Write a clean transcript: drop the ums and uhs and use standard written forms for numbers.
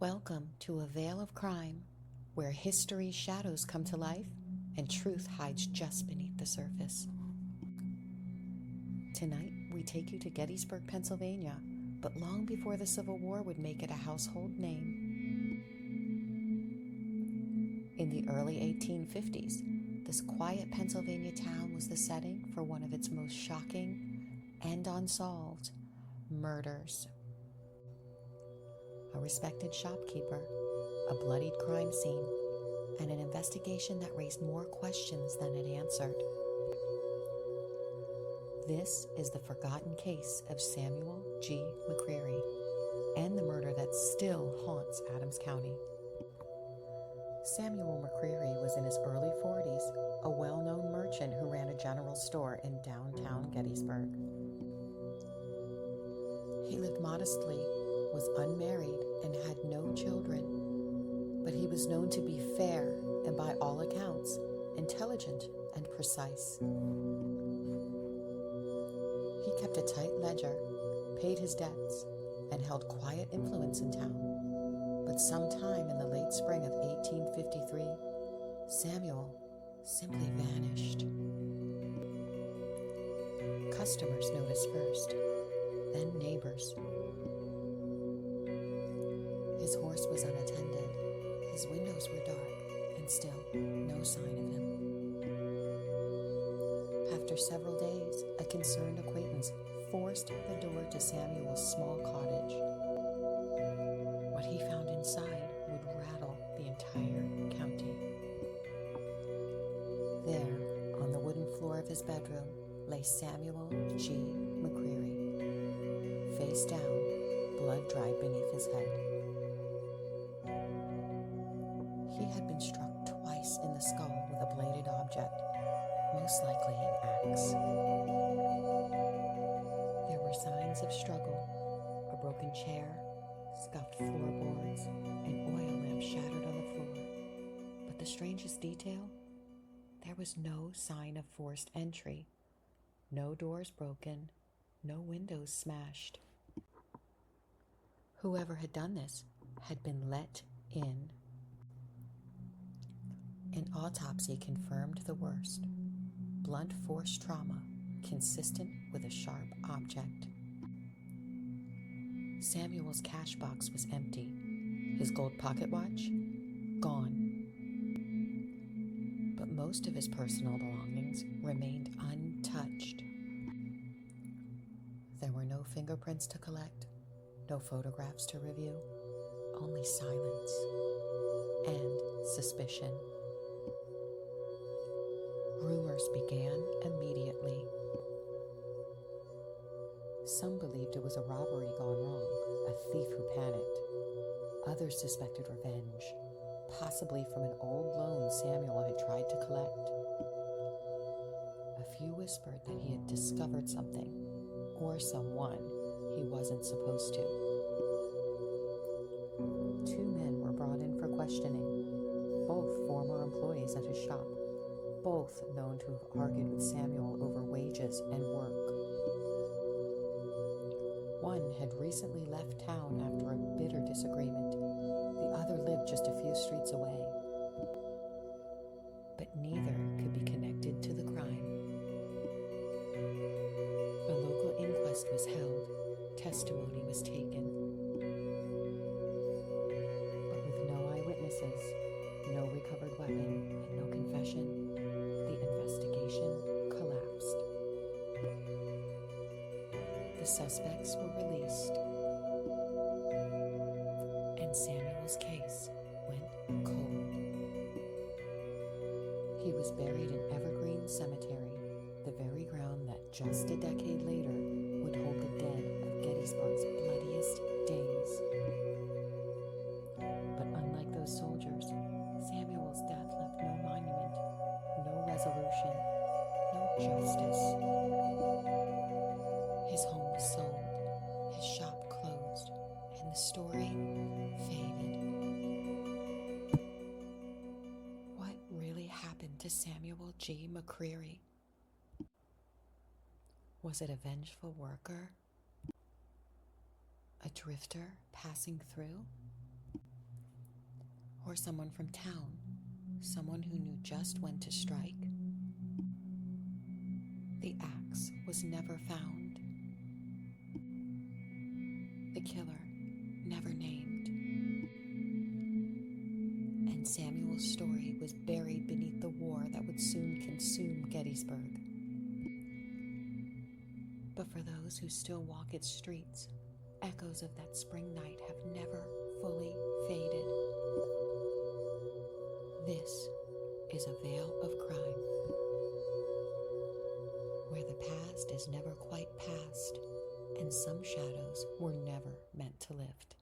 Welcome to a Vale of Crime, where history's shadows come to life and truth hides just beneath the surface. Tonight, we take you to Gettysburg, Pennsylvania, but long before the Civil War would make it a household name. In the early 1850s, this quiet Pennsylvania town was the setting for one of its most shocking and unsolved murders. A respected shopkeeper, a bloodied crime scene, and an investigation that raised more questions than it answered. This is the forgotten case of Samuel G. McCreary and the murder that still haunts Adams County. Samuel McCreary was in his early 40s, a well-known merchant who ran a general store in downtown Gettysburg. He lived modestly, was unmarried, and had no children, but he was known to be fair and, by all accounts, intelligent and precise. He kept a tight ledger, paid his debts, and held quiet influence in town. But sometime in the late spring of 1853, Samuel simply vanished. Customers noticed first, then neighbors. His horse was unattended, his windows were dark, and still no sign of him. After several days, a concerned acquaintance forced the door to Samuel's small cottage. What he found inside would rattle the entire county. There, on the wooden floor of his bedroom, lay Samuel G. McCreary, face down, blood dried beneath his head. He had been struck twice in the skull with a bladed object, most likely an axe. There were signs of struggle, a broken chair, scuffed floorboards, and oil lamps shattered on the floor. But the strangest detail? There was no sign of forced entry. No doors broken, no windows smashed. Whoever had done this had been let in. An autopsy confirmed the worst: blunt force trauma consistent with a sharp object. Samuel's cash box was empty, his gold pocket watch gone. But most of his personal belongings remained untouched. There were no fingerprints to collect, no photographs to review, only silence and suspicion. Rumors began immediately. Some believed it was a robbery gone wrong, a thief who panicked. Others suspected revenge, possibly from an old loan Samuel had tried to collect. A few whispered that he had discovered something, or someone, he wasn't supposed to. 2 men were brought in for questioning, both former employees at his shop, both known to have argued with Samuel over wages and work. One had recently left town after a bitter disagreement. The other lived just a few streets away. But neither could be connected to the crime. A local inquest was held. Testimony was taken. But with no eyewitnesses, no recovered weapon, and no confession, the investigation collapsed. The suspects were released, and Samuel's case went cold. He was buried in Evergreen Cemetery, the very ground that just a decade later would hold the dead of Gettysburg's bloodiest days. But unlike those soldiers, Samuel's death left no monument, no resolution, no justice. His home was sold, his shop closed, and the story faded. What really happened to Samuel G. McCreary? Was it a vengeful worker? A drifter passing through? or someone from town, someone who knew just when to strike. The axe was never found. The killer never named. And Samuel's story was buried beneath the war that would soon consume Gettysburg. But for those who still walk its streets, echoes of that spring night have never fully faded. This is a veil of crime, where the past is never quite past, and some shadows were never meant to lift.